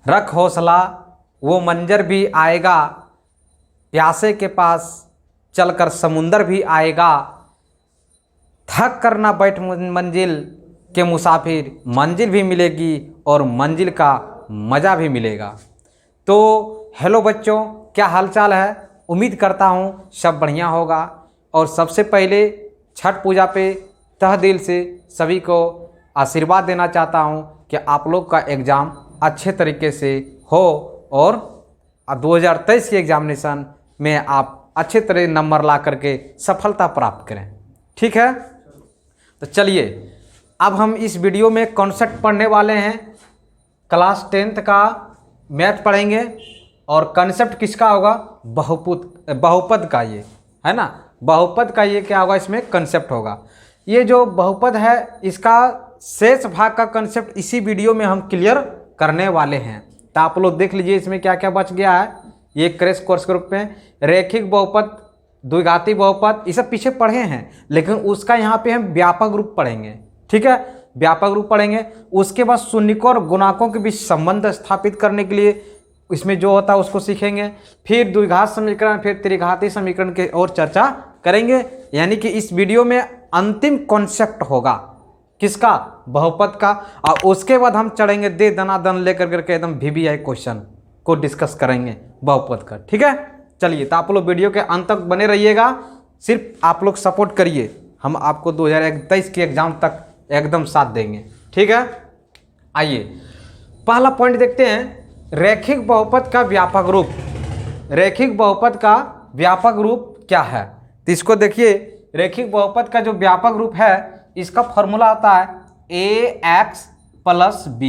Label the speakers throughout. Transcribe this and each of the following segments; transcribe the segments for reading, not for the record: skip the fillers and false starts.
Speaker 1: रख हौसला वो मंजर भी आएगा, प्यासे के पास चलकर समुंदर भी आएगा, थक कर ना बैठ मंजिल के मुसाफिर, मंजिल भी मिलेगी और मंजिल का मज़ा भी मिलेगा। तो हेलो बच्चों, क्या हालचाल है? उम्मीद करता हूँ सब बढ़िया होगा। और सबसे पहले छठ पूजा पे तहे दिल से सभी को आशीर्वाद देना चाहता हूँ कि आप लोग का एग्ज़ाम अच्छे तरीके से हो और 2023 के एग्जामिनेशन में आप अच्छे तरह नंबर ला करके सफलता प्राप्त करें। ठीक है, तो चलिए अब हम इस वीडियो में कॉन्सेप्ट पढ़ने वाले हैं। क्लास 10th का मैथ पढ़ेंगे और कॉन्सेप्ट किसका होगा? बहुपद का। ये है ना, बहुपद का ये क्या होगा? इसमें कॉन्सेप्ट होगा। ये जो बहुपद है इसका शेष भाग का कॉन्सेप्ट इसी वीडियो में हम क्लियर करने वाले हैं। तो आप लोग देख लीजिए इसमें क्या क्या बच गया है। ये क्रैश कोर्स ग्रुप में रैखिक बहुपद, द्विघाती बहुपद, ये सब पीछे पढ़े हैं, लेकिन उसका यहाँ पे हम व्यापक रूप पढ़ेंगे। ठीक है, व्यापक रूप पढ़ेंगे। उसके बाद शून्यकों और गुणाकों के बीच संबंध स्थापित करने के लिए इसमें जो होता है उसको सीखेंगे। फिर द्विघात समीकरण, फिर त्रिघाती समीकरण के और चर्चा करेंगे। यानी कि इस वीडियो में अंतिम कॉन्सेप्ट होगा किसका? बहुपद का। और उसके बाद हम चढ़ेंगे दे दनादन लेकर करके एकदम VBI क्वेश्चन को डिस्कस करेंगे बहुपद का। ठीक है, चलिए तो आप लोग वीडियो के अंत तक बने रहिएगा। सिर्फ आप लोग सपोर्ट करिए, हम आपको 2023 के एग्जाम तक एकदम साथ देंगे। ठीक है, आइए पहला पॉइंट देखते हैं, रैखिक बहुपद का व्यापक रूप। रैखिक बहुपद का व्यापक रूप क्या है? तो इसको देखिए, रैखिक बहुपद का जो व्यापक रूप है इसका फॉर्मूला आता है AX + B।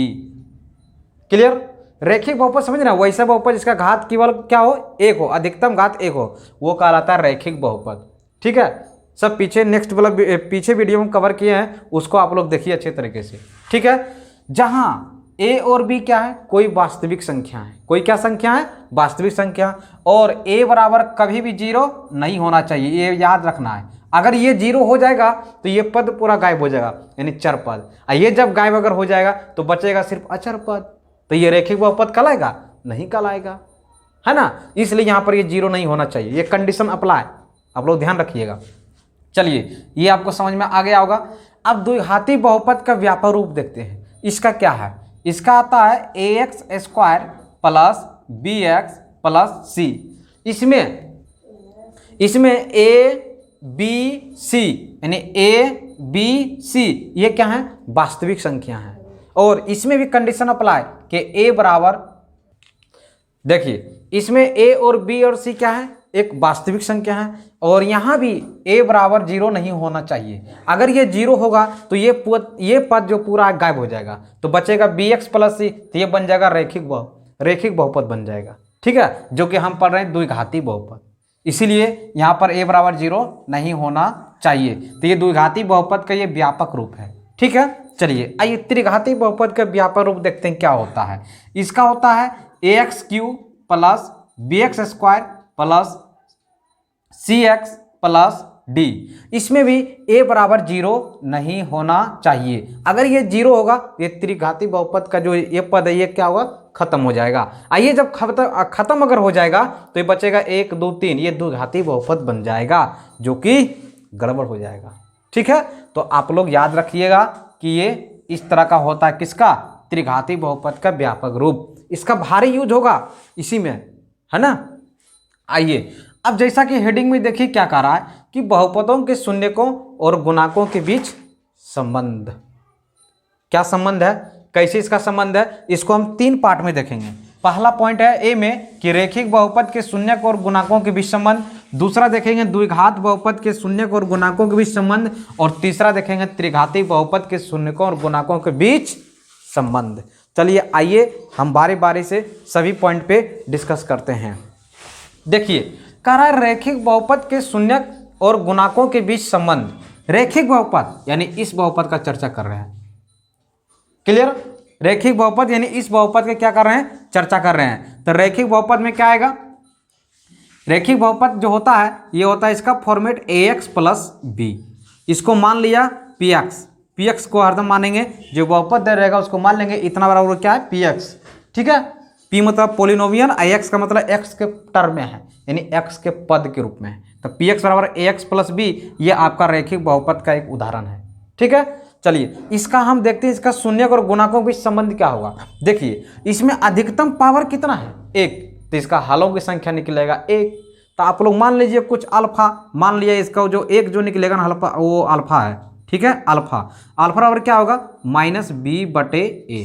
Speaker 1: क्लियर? रैखिक बहुपद समझ ना, वैसा बहुपद जिसका घात केवल क्या हो? 1 हो, अधिकतम घात 1 हो, वो कहलाता है रैखिक बहुपद। ठीक है, सब पीछे नेक्स्ट वाला पीछे वीडियो में कवर किए हैं, उसको आप लोग देखिए अच्छे तरीके से। ठीक है, जहां A और B क्या है? कोई वास्तविक संख्या है। कोई क्या संख्या है? वास्तविक संख्या। और A बराबर कभी भी 0 नहीं होना चाहिए, ये याद रखना है। अगर ये 0 हो जाएगा तो ये पद पूरा गायब हो जाएगा, यानी चर पद। ये जब गायब अगर हो जाएगा तो बचेगा सिर्फ अचर पद, तो ये रैखिक बहुपद कहलाएगा? नहीं कहलाएगा, है ना। इसलिए यहाँ पर ये 0 नहीं होना चाहिए, ये कंडीशन अप्लाई, आप लोग ध्यान रखिएगा। चलिए ये आपको समझ में आ गया होगा। अब द्विघाती बहुपद का व्यापक रूप देखते हैं। इसका क्या है? इसका आता है AX² + BX + C। इसमें A B C यानी A B C ये क्या है? वास्तविक संख्या है। और इसमें भी कंडीशन अप्लाई कि A बराबर, देखिए इसमें A और B और C क्या है? एक वास्तविक संख्या है। और यहाँ भी A बराबर 0 नहीं होना चाहिए। अगर ये 0 होगा तो ये पद जो पूरा गायब हो जाएगा, तो बचेगा BX + C, तो ये बन जाएगा रैखिक बहुपद बन जाएगा। ठीक है, जो कि हम पढ़ रहे हैं द्विघाती बहुपद, इसीलिए यहाँ पर A बराबर 0 नहीं होना चाहिए। तो ये द्विघाती बहुपद का ये व्यापक रूप है। ठीक है, चलिए आइए त्रिघाती बहुपद का व्यापक रूप देखते हैं क्या होता है। इसका होता है AX³ + BX² + CX + D। इसमें भी A बराबर 0 नहीं होना चाहिए। अगर ये 0 होगा ये त्रिघाती बहुपद का जो ये पद है ये क्या होगा? खत्म हो जाएगा। आइए जब खत्म अगर हो जाएगा तो ये बचेगा 1 2 3, ये द्विघाती बहुपद बन जाएगा, जो कि गड़बड़ हो जाएगा। ठीक है, तो आप लोग याद रखिएगा कि ये इस तरह का होता है किसका? त्रिघाती बहुपद का व्यापक रूप। इसका भारी यूज होगा इसी में, है ना। आइए अब जैसा कि हेडिंग में देखिए क्या कह रहा है कि बहुपदों के शून्यकों और गुणाकों के बीच संबंध। क्या संबंध है? कैसे इसका संबंध है? इसको हम 3 पार्ट में देखेंगे। पहला पॉइंट है A में कि रैखिक बहुपद के शून्यक और गुणाकों के बीच संबंध। दूसरा देखेंगे द्विघात बहुपद के शून्यक और गुणाकों के बीच संबंध। और तीसरा देखेंगे त्रिघाती बहुपद के शून्यकों और गुणाकों के बीच संबंध। चलिए आइए हम बारी बारी से सभी पॉइंट पे डिस्कस करते हैं। देखिए कह रहा है रैखिक बहुपद के शून्यक और गुणाकों के बीच संबंध। रैखिक बहुपद यानी इस बहुपद का चर्चा कर रहे हैं। क्लियर? रैखिक बहुपद यानी इस बहुपद के क्या कर रहे हैं? चर्चा कर रहे हैं। तो रैखिक बहुपद में क्या आएगा? रैखिक बहुपद जो होता है ये होता है इसका फॉर्मेट AX + B। इसको मान लिया PX को हरदम मानेंगे, जो बहुपद दे रहेगा उसको मान लेंगे इतना बराबर क्या है? PX। ठीक है, पी मतलब पोलिनोमियल, एक्स का मतलब एक्स के टर्म में है, यानी एक्स के पद के रूप में है। तो पी एक्स बराबर ए एक्स प्लस बी, ये आपका रैखिक बहुपद का एक उदाहरण है। ठीक है, चलिए इसका हम देखते हैं, इसका शून्यक और गुणकों के बीच संबंध क्या होगा। देखिए इसमें अधिकतम पावर कितना है, एक, तो इसका हलों की संख्या निकलेगा एक। तो आप लोग मान लीजिए कुछ अल्फा, मान लिया इसका जो एक जो निकलेगा ना अल्फा, वो अल्फा है। ठीक है, अल्फा, अल्फा बराबर क्या होगा -b/a।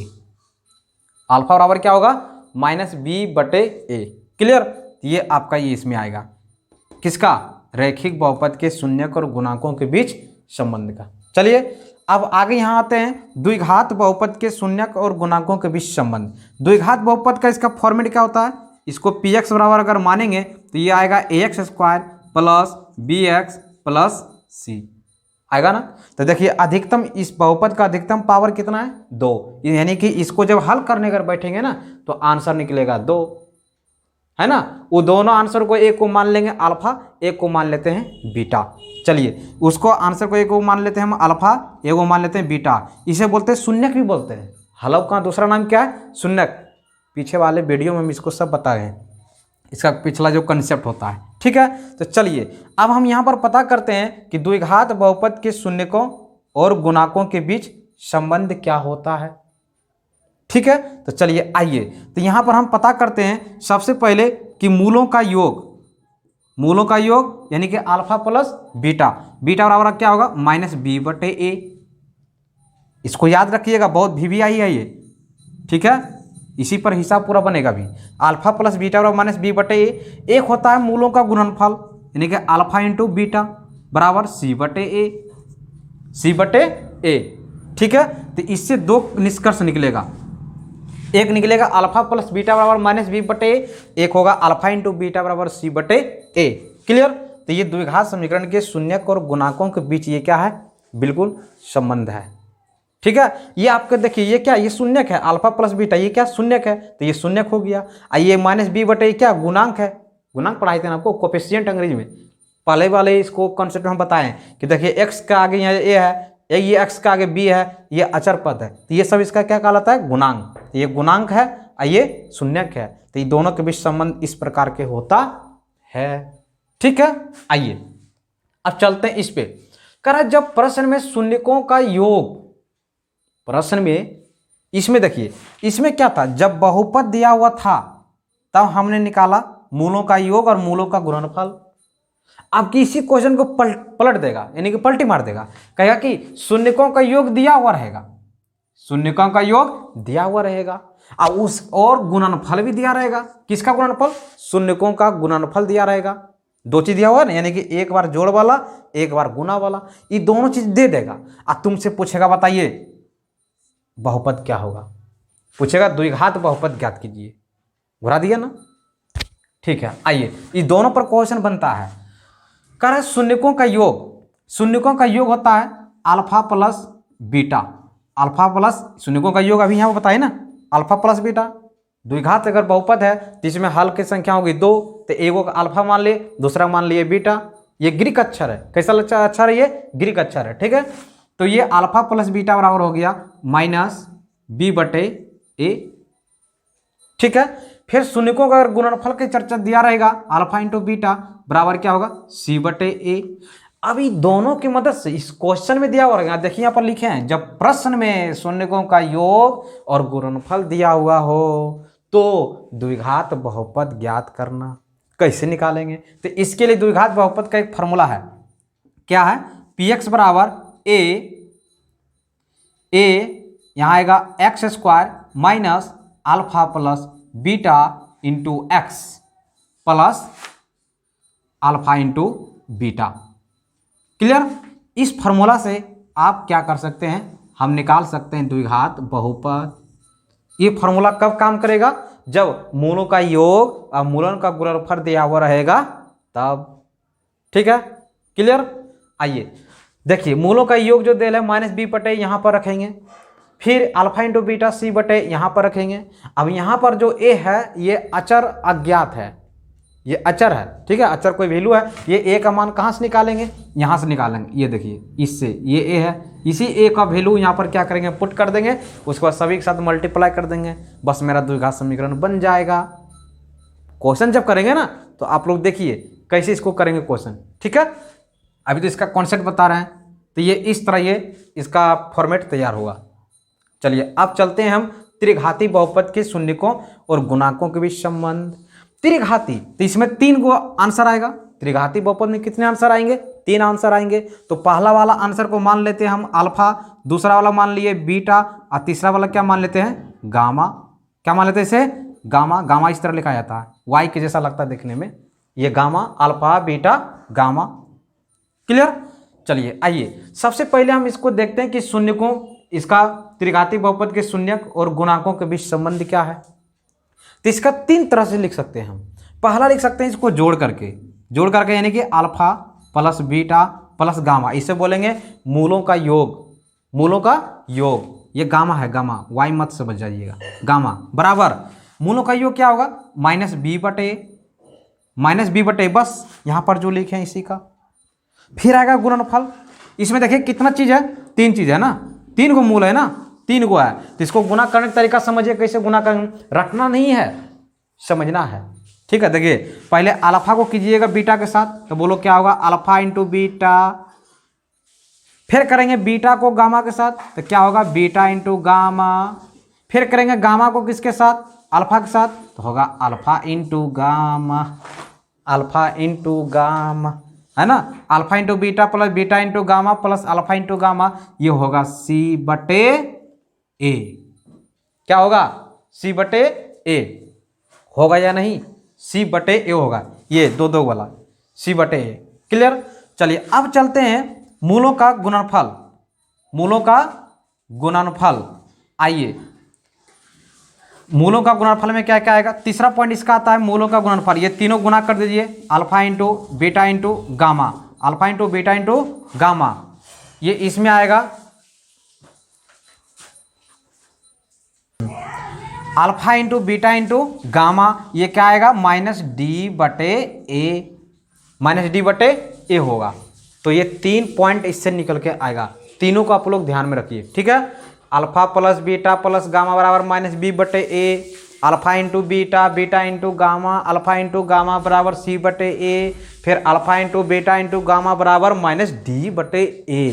Speaker 1: अल्फा बराबर क्या होगा -b/a। क्लियर, ये आपका ये इसमें आएगा किसका, रैखिक बहुपद के शून्यक और गुणांकों के बीच संबंध का। चलिए अब आगे यहाँ आते हैं, द्विघात बहुपद के शून्यक और गुणांकों के बीच संबंध। द्विघात बहुपद का इसका फॉर्मेट क्या होता है, इसको पी एक्स बराबर अगर मानेंगे तो ये आएगा ax² plus bx plus c आएगा ना। तो देखिए अधिकतम इस बहुपद का अधिकतम पावर कितना है, 2, यानी कि इसको जब हल करने अगर बैठेंगे ना तो आंसर निकलेगा 2, है ना। वो दोनों आंसर को एक को मान लेंगे अल्फा, एक को मान लेते हैं बीटा। चलिए उसको आंसर को एक को मान लेते हैं हम अल्फा, एक को मान लेते हैं बीटा। इसे बोलते हैं शून्यक भी बोलते हैं। हलव का दूसरा नाम क्या है, शून्यक। पीछे वाले वीडियो में हम इसको सब बताए हैं, इसका पिछला जो कंसेप्ट होता है। ठीक है, तो चलिए अब हम यहाँ पर पता करते हैं कि द्विघात बहुपद के शून्यकों और गुणांकों के बीच संबंध क्या होता है। ठीक है, तो चलिए आइए, तो यहाँ पर हम पता करते हैं सबसे पहले कि मूलों का योग, मूलों का योग यानी कि अल्फा प्लस बीटा, बीटा बराबर क्या होगा -b/a। इसको याद रखिएगा, बहुत VVI है ये। ठीक है, इसी पर हिसाब पूरा बनेगा भी। अल्फा प्लस बीटा बराबर -b/a। एक होता है मूलों का गुणनफल यानी कि अल्फा इंटू बीटा बराबर c/a, c/a। ठीक है, तो इससे दो निष्कर्ष निकलेगा, एक निकलेगा अल्फा प्लस बीटा बराबर -b/a, एक होगा अल्फा इंटू बीटा बराबर c/a। क्लियर, तो ये द्विघात समीकरण के शून्यक और गुणांकों के बीच ये क्या है, बिल्कुल संबंध है। ठीक है, ये आपके देखिए ये क्या, ये शून्यक है, अल्फा प्लस बीटा ये क्या शून्यक है, तो ये शून्यक हो गया। ये -b/a क्या गुणांक है, गुणांक पढ़ाए थे ना आपको कोफिशिएंट अंग्रेजी में, पहले वाले इसको कॉन्सेप्ट हम बताएं कि देखिए x का आगे यहाँ a है, ये x का आगे b है, ये अचर पद है, तो ये सब इसका क्या कहलाता है, गुणांक। तो ये गुणांक है और ये शून्यक है, तो ये दोनों के बीच संबंध इस प्रकार के होता है। ठीक है, आइए अब चलते हैं इस पे। कह जब प्रश्न में शून्यकों का योग, प्रश्न में इसमें देखिए इसमें क्या था, जब बहुपद दिया हुआ था तब हमने निकाला मूलों का योग और मूलों का गुणनफल। अब किसी क्वेश्चन को पलट देगा, यानी कि पलटी मार देगा, कहेगा कि शून्यकों का योग दिया हुआ रहेगा, शून्यकों का योग दिया हुआ रहेगा और उस और गुणनफल भी दिया रहेगा। किसका गुणनफल, शून्यकों का गुणनफल दिया रहेगा। दो चीज दिया हुआ ना, यानी कि एक बार जोड़ वाला एक बार गुना वाला, ये दोनों चीज दे देगा और तुमसे पूछेगा बताइए बहुपद क्या होगा, पूछेगा द्विघात बहुपद ज्ञात कीजिए, घुरा दिया ना। ठीक है, आइए इस दोनों पर क्वेश्चन बनता है। कह रहे शून्यकों का योग, शून्यकों का योग होता है alpha plus beta, alpha plus शून्यकों का योग अभी यहाँ बताए ना, अल्फा प्लस बीटा। द्विघात अगर बहुपद है तो इसमें हल की संख्या होगी 2, तो एगो का अल्फा मान लिए, दूसरा मान लिए बीटा। ये ग्रीक अक्षर है, कैसा अक्षर है ये, ग्रीक अक्षर है। ठीक है, तो ये अल्फा प्लस बीटा बराबर हो गया -b/a। ठीक है, फिर शून्यकों का अगर गुणनफल की चर्चा दिया रहेगा, अल्फा इंटू बीटा बराबर क्या होगा c/a। अभी दोनों की मदद से इस क्वेश्चन में दिया हुआ रहेगा, देखिए यहाँ पर लिखे हैं, जब प्रश्न में शून्यकों का योग और गुणनफल दिया हुआ हो तो द्विघात बहुपद ज्ञात करना। कैसे निकालेंगे, तो इसके लिए द्विघात बहुपद का एक फॉर्मूला है, क्या है, px बराबर a यहाँ आएगा x² minus alpha plus beta into x plus alpha into beta. Clear, इस फॉर्मूला से आप क्या कर सकते हैं, हम निकाल सकते हैं द्विघात बहुपद। ये फॉर्मूला कब काम करेगा, जब मूलों का योग और मूलों का गुणनफल दिया हुआ रहेगा तब। ठीक है, क्लियर। आइए देखिए मूलों का योग जो दिया है -b/a यहाँ पर रखेंगे, फिर अल्फा इंटू बीटा c/a यहाँ पर रखेंगे। अब यहाँ पर जो a है ये अचर अज्ञात है, ये अचर है, ठीक है, अचर कोई वैल्यू है। ये ए का मान कहाँ से निकालेंगे, यहाँ से निकालेंगे। ये देखिए इससे, ये ए है, इसी ए का वैल्यू यहाँ पर क्या करेंगे, पुट कर देंगे, उसके बाद सभी के साथ मल्टीप्लाई कर देंगे, बस मेरा द्विघात समीकरण बन जाएगा। क्वेश्चन जब करेंगे ना तो आप लोग देखिए कैसे इसको करेंगे क्वेश्चन, ठीक है। अभी तो इसका कॉन्सेप्ट बता रहे हैं, तो ये इस तरह ये इसका फॉर्मेट तैयार होगा। चलिए अब चलते हैं हम त्रिघाती बहुपद के शून्यकों और गुणाकों के बीच संबंध। त्रिघाती, तो इसमें 3 को आंसर आएगा। त्रिघाती बहुपद में कितने आंसर आएंगे, 3 आंसर आएंगे। तो पहला वाला आंसर को मान लेते हैं हम अल्फा, दूसरा वाला मान लिए बीटा, और तीसरा वाला क्या मान लेते हैं, गामा। क्या मान लेते हैं इसे, गामा। गामा इस तरह लिखा जाता है, वाई के जैसा लगता है देखने में, ये gamma, alpha beta gamma. Clear. चलिए आइए सबसे पहले हम इसको देखते हैं कि शून्यकों, इसका त्रिघाती बहुपद के शून्यक और गुणाकों के बीच संबंध क्या है। तो इसका 3 तरह से लिख सकते हैं हम। पहला लिख सकते हैं इसको जोड़ करके यानी कि alpha plus beta plus gamma, इसे बोलेंगे मूलों का योग, मूलों का योग। ये गामा है, गामा, वाई मत से बच जाइएगा, गामा बराबर मूलों का योग क्या होगा, माइनस बी बटे, बस यहाँ पर जो लिखे हैं इसी का। फिर आएगा गुणनफल। इसमें देखिए कितना चीज है, 3 चीज है ना, 3 को मूल है ना, 3 को है, तो इसको गुना करने का तरीका समझिए, कैसे गुना करेंगे, रटना नहीं है, समझना है, ठीक है। देखिए पहले अल्फा को कीजिएगा बीटा के साथ, तो बोलो क्या होगा, अल्फा इंटू बीटा। फिर करेंगे बीटा को गामा के साथ, तो क्या होगा, बीटा इंटू गामा। फिर करेंगे गामा को किसके साथ, अल्फा के साथ, तो होगा alpha into gamma, alpha into gamma, है ना। Alpha into beta plus beta into gamma plus alpha into gamma, ये होगा सी बटे ए। क्या होगा, सी बटे ए होगा या नहीं, सी बटे ए होगा, ये 2 वाला सी बटे ए। क्लियर। चलिए अब चलते हैं मूलों का गुणनफल, मूलों का गुणनफल। आइए मूलों का गुणनफल में क्या क्या आएगा, तीसरा पॉइंट इसका आता है मूलों का गुणनफल। ये तीनों गुना कर दीजिए, alpha into beta into gamma, alpha into beta into gamma, ये इसमें आएगा alpha into beta into gamma, ये क्या आएगा, माइनस डी बटे ए होगा। तो ये 3 पॉइंट इससे निकल के आएगा, तीनों को आप लोग ध्यान में रखिए, ठीक है। Alpha plus beta plus gamma बराबर माइनस बी बटे A, alpha into beta, beta into gamma, alpha into gamma बराबर सी बटे ए, फिर alpha into beta into gamma बराबर माइनस डी बटे ए।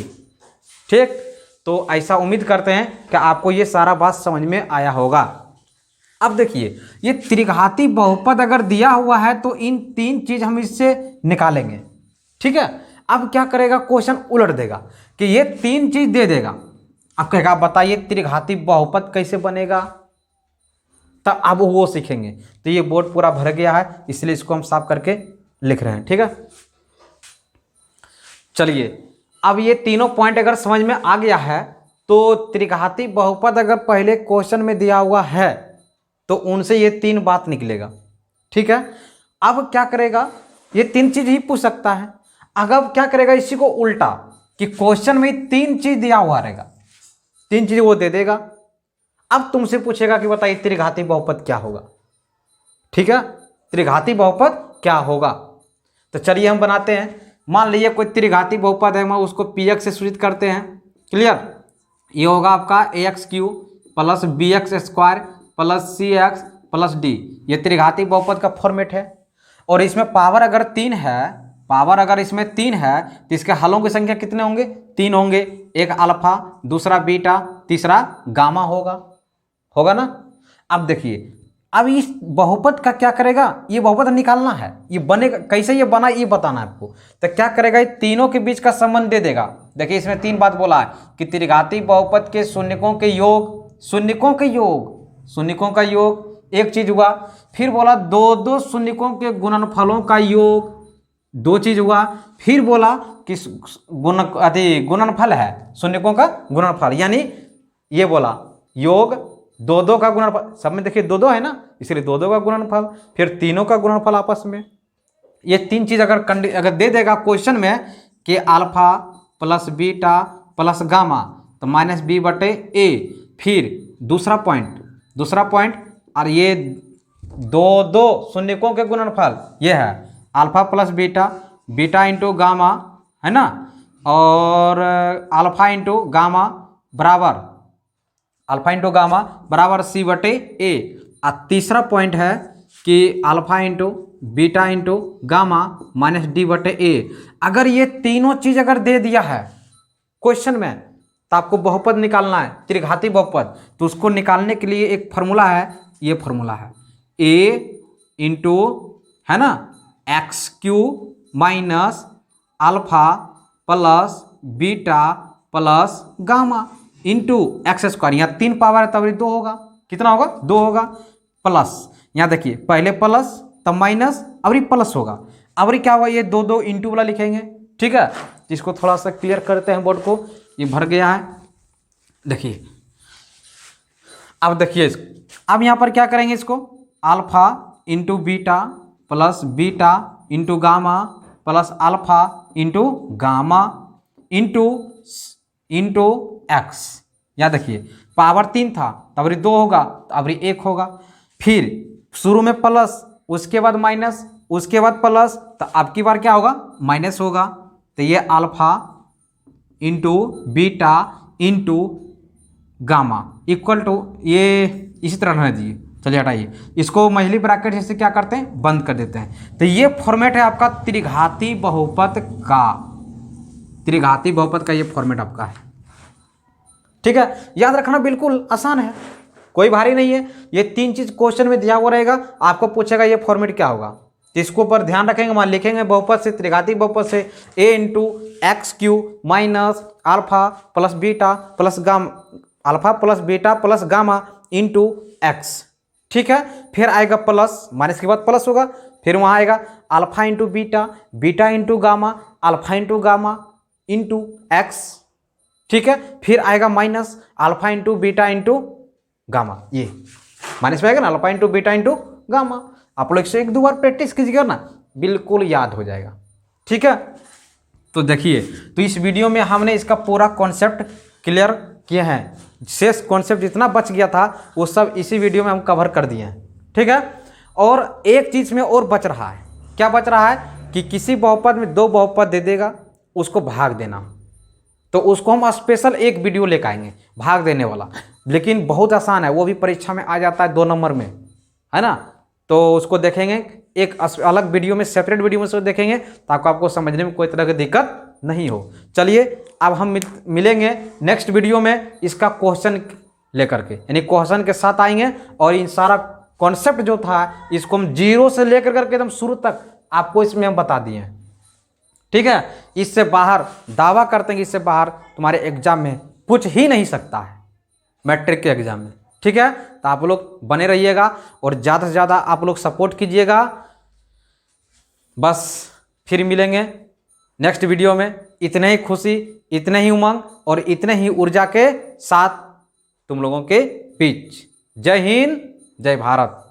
Speaker 1: ठीक, तो ऐसा उम्मीद करते हैं कि आपको ये सारा बात समझ में आया होगा। अब देखिए, ये त्रिघाती बहुपद अगर दिया हुआ है तो इन 3 चीज हम इससे निकालेंगे, ठीक है। अब क्या करेगा, क्वेश्चन उलट देगा कि ये 3 चीज दे देगा। अब कहेगा बताइए त्रिघाती बहुपद कैसे बनेगा, तब अब वो सीखेंगे। तो ये बोर्ड पूरा भर गया है, इसलिए इसको हम साफ करके लिख रहे हैं, ठीक है। चलिए, अब ये तीनों पॉइंट अगर समझ में आ गया है तो त्रिघाती बहुपद अगर पहले क्वेश्चन में दिया हुआ है तो उनसे ये 3 बात निकलेगा, ठीक है। अब क्या करेगा, ये 3 चीज ही पूछ सकता है। अगर क्या करेगा, इसी को उल्टा कि क्वेश्चन में 3 चीज दिया हुआ रहेगा, 3 चीज वो दे देगा। अब तुमसे पूछेगा कि बताइए त्रिघाती बहुपद क्या होगा, ठीक है। त्रिघाती बहुपद क्या होगा, तो चलिए हम बनाते हैं। मान लीजिए कोई त्रिघाती बहुपद है, हम उसको px से सूचित करते हैं। क्लियर, ये होगा आपका ax³ plus bx² plus cx plus d, ये त्रिघाती बहुपद का फॉर्मेट है। और इसमें पावर अगर 3 है, पावर अगर इसमें 3 है तो इसके हलों की संख्या कितने होंगे, 3 होंगे। एक अल्फा, दूसरा बीटा, तीसरा गामा होगा ना। अब देखिए, अब इस बहुपद का क्या करेगा, ये बहुपद निकालना है, ये बनेगा कैसे, ये बना ये बताना है आपको। तो क्या करेगा, ये तीनों के बीच का संबंध दे देगा। देखिए इसमें 3 बात बोला है कि त्रिघाती बहुपद के शून्यकों के योग, शून्यकों का योग एक चीज हुआ। फिर बोला 2 शून्यकों के गुणनफलों का योग, 2 चीज हुआ। फिर बोला कि गुणनफल है शून्यकों का गुणनफल, यानी ये बोला योग 2 का गुणनफल, सब में देखिए 2 है ना, इसलिए 2 का गुणनफल, फिर तीनों का गुणनफल आपस में। ये 3 चीज अगर दे देगा क्वेश्चन में कि alpha plus beta plus gamma, तो माइनस b/a। फिर दूसरा पॉइंट, और ये दो दो शून्यकों के गुणनफल ये है alpha plus beta, beta into gamma, है ना, और अल्फा इंटू गामा बराबर अल्फा इंटू गामा बराबर सी बटे ए। और तीसरा पॉइंट है कि alpha into beta into gamma minus D बटे ए। अगर ये तीनों चीज अगर दे दिया है क्वेश्चन में तो आपको बहुपद निकालना है, त्रिघाती बहुपद। तो उसको निकालने के लिए एक फॉर्मूला है, ये फॉर्मूला है ए इंटू, है ना, x cube minus alpha plus beta plus gamma into x square. यहाँ 3 पावर है तब 2 होगा, कितना होगा 2 होगा, प्लस यहाँ देखिए पहले प्लस तब माइनस अब प्लस होगा। अब क्या होगा, ये 2 2 इंटू वाला लिखेंगे, ठीक है। इसको थोड़ा सा क्लियर करते हैं बोर्ड को, ये भर गया है देखिए। अब देखिए अब यहाँ पर क्या करेंगे, इसको alpha into beta plus beta into gamma plus alpha into gamma into x. यहाँ देखिए पावर 3 था तब 2 होगा, अब 1 होगा। फिर शुरू में प्लस, उसके बाद माइनस, उसके बाद प्लस, तो अब की बार क्या होगा माइनस होगा। तो ये alpha into beta into gamma equal to, ये इसी तरह रहने दीजिए, चलिए हटाइए इसको, महिली ब्रैकेट जैसे क्या करते हैं बंद कर देते हैं। तो ये फॉर्मेट है आपका त्रिघाती बहुपद का, त्रिघाती बहुपद का ये फॉर्मेट आपका है, ठीक है। याद रखना बिल्कुल आसान है, कोई भारी नहीं है। ये 3 चीज क्वेश्चन में दिया हुआ रहेगा, आपको पूछेगा ये फॉर्मेट क्या होगा, तो इसको पर ध्यान रखेंगे। मान लिखेंगे बहुपद से, त्रिघाती बहुपद से A into X cube minus alpha plus beta plus gamma, alpha plus beta plus gamma into X, ठीक है। फिर आएगा प्लस, माइनस के बाद प्लस होगा, फिर वहाँ आएगा alpha into beta, beta into gamma, alpha into gamma into X, ठीक है। फिर आएगा minus alpha into beta into gamma, ये माइनस में आएगा ना alpha into beta into gamma. आप लोग इसे 1-2 बार प्रैक्टिस कीजिएगा ना, बिल्कुल याद हो जाएगा, ठीक है। तो देखिए, तो इस वीडियो में हमने इसका पूरा कॉन्सेप्ट क्लियर किए हैं, शेष कॉन्सेप्ट जितना बच गया था वो सब इसी वीडियो में हम कवर कर दिए हैं, ठीक है। और एक चीज़ में और बच रहा है, क्या बच रहा है कि किसी बहुपद में 2 बहुपद दे देगा, उसको भाग देना, तो उसको हम स्पेशल एक वीडियो लेकर आएंगे भाग देने वाला, लेकिन बहुत आसान है, वो भी परीक्षा में आ जाता है 2 नंबर में, है ना। तो उसको देखेंगे एक अलग वीडियो में, सेपरेट वीडियो में उसको देखेंगे ताकि आपको समझने में कोई तरह की दिक्कत नहीं हो। चलिए अब हम मिलेंगे नेक्स्ट वीडियो में इसका क्वेश्चन लेकर के, यानी क्वेश्चन के साथ आएंगे, और इन सारा कॉन्सेप्ट जो था इसको हम 0 से लेकर करके एकदम शुरू तक आपको इसमें हम बता दिए हैं, ठीक है। इससे बाहर दावा करते हैं कि इससे बाहर तुम्हारे एग्जाम में पूछ ही नहीं सकता है, मैट्रिक के एग्जाम में, ठीक है। तो आप लोग बने रहिएगा और ज़्यादा से ज़्यादा आप लोग सपोर्ट कीजिएगा। बस फिर मिलेंगे नेक्स्ट वीडियो में, इतने ही खुशी, इतने ही उमंग और इतने ही ऊर्जा के साथ तुम लोगों के बीच। जय हिंद, जय भारत।